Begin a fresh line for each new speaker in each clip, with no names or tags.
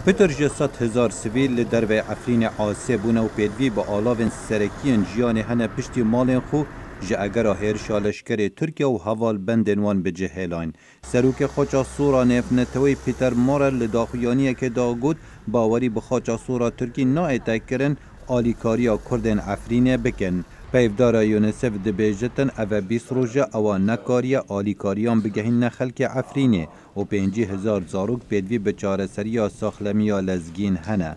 پتر جه 100,000 سیویل در و عفرین عاصی بونه و پیدوی با آلاوین سرکین جیان هنه پشتی مالین خو جه اگر هرشا لشکر ترکیه و حوال بندن وان به جهیلان. سروک خوچا سورا نفنتوی پیتر مورر لداخیانیه که داگود باوری بخوچا سورا ترکی نایتا کرن آلیکاریا کردن عفرینه بکن. پیفدارا یونسف دبیجتن او 20 روزه او نکاری آلیکاریان بگهین نخلک عفرینه و 50,000 زاروک پیدوی بچاره سریا ساخلمیا لزگین هنه.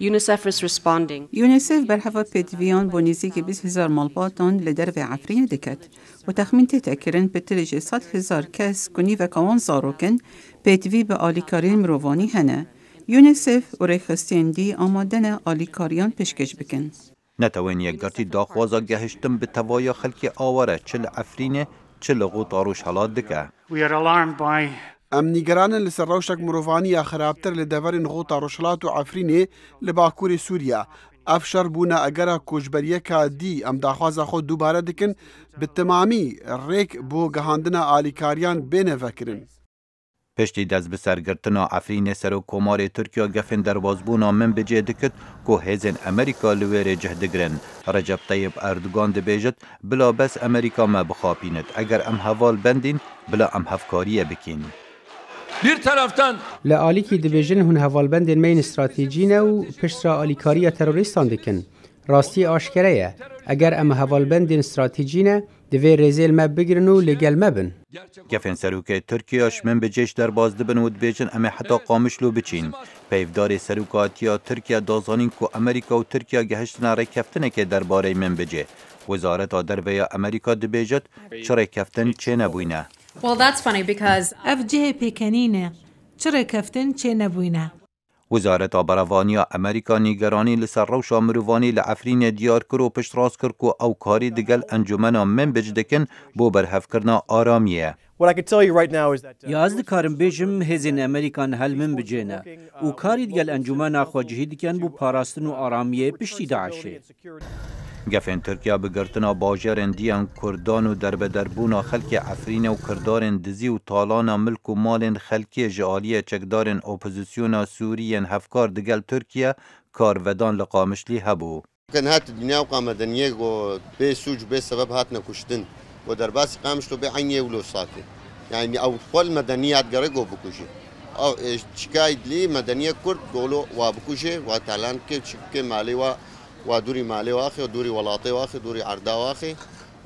یونسف بر هوا پیدویان با نزدیک 20,000 مالباتان لدر و عفرین دکت و تخمین تکرن پترج 100,000 کس کنی و کوان زاروکن پیدوی به آلیکارین مروانی هنه. یونسف و ریخستین دی آمادن آلیکاریان پشکش بکن.
نتوین یک گرتی داخوازا گهشتم به توای خلک آواره چل عفرینه چل غوطاروش حالات دکه.
ام نیگرانن لسر روشک مروفانی خرابتر لدورین غوطا روشلات و عفرینه لباکور سوریا. افشار بونا اگر کوچبریه که دی ام داخوازا خود دوباره دکن به تمامی ریک بو گهاندنا آلیکاریان بینه وکرن.
پشتی دست به سرگرتنا عفرین سر و کمار ترکیه گفن در بازبونا من بجه دکت که هزین امریکا لویر جهدگرن. رجب طیب اردوگان دبیجت بلا بس امریکا ما بخوابیند اگر ام حوال بندین بلا ام هفکاریه بکین.
Bir taraftan
لآلیکی دبیجن هن هوالبندین مین استراتیجی نو پشت را آلیکاریا تروریستان دکن. راستی آشکره اگر ام هوالبندین استراتیجی نه دوی رزیل ما بگرن و لگل مبن.
گفن سروک ترکیهش من بجیش در باز دبن و دبیجن اما حتی قامش لو بچین. پیفدار سروکاتیا ترکیه دازانین که امریکا و ترکیه گهشتنا ریکفتنه که درباره من بجه. وزارت درباره امریکا دبیجت چه ریکفتن چه نبوینه.
اف جه پیکنینه چرا کفتن چه نبوینه.
وزارت براوانیا امریکا نیگرانی لسر روشا مروانی لعفرین دیار کرو پشت راست کرد که او کاری دگل انجمنا من بجدکن بو برهف کرنا آرامیه.
یازد کارم بیجم هزین امریکان هل من بجینه و کاری دگل انجمنا خواجهی دکن بو پاراستن و آرامیه پشتی داعشه.
گفن ترکیه بگرتنا باجرن دیان کردان و دربونا خلک عفرین و کردارن دزی و طالان ملک و مالن خلکی جعالیه چکدارن اپوزیسیونا سوریین هفکار دگل ترکیه کارودان لقامشلی هبو.
کن هات دنیا و قامدنیه و به سوج به سبب هات نکشتن و در باس قامشلو به عینیه ولو ساته. یعنی او کل مدنیات گرگو بکشه. او شکایت لی مدنیه کرد گولو و بکشه و تعلن که مالی و دوری مالی واخی و دوری ولاطی واخی دوری عردا واخی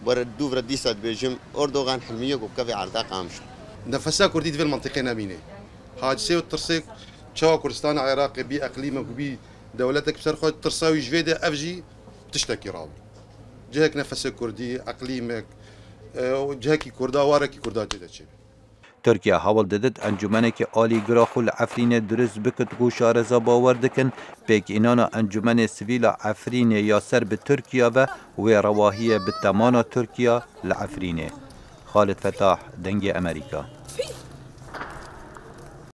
برد دو وردی صد بیجم اردوغان حلمیه کو کفی عردا قامش
نفسا کردید في المنطقه نبینه حادثه و ترسیک چه کردستان عراق بی اقلیم بی دولتك بسر خود ترساوي جويده افجي تشتكي راو جهك نفس كردي اقليمك جهك كردا وارك كردا جدتشي
ترکیه حوال دادت انجمنه که آلی گراخول عفرین درست بکت گو شارزا باور دکن پیک اینانا انجمن سویل عفرین یاسر به ترکیه و رواهی به تمانا ترکیه لعفرینه. خالد فتاح دنگ امریکا.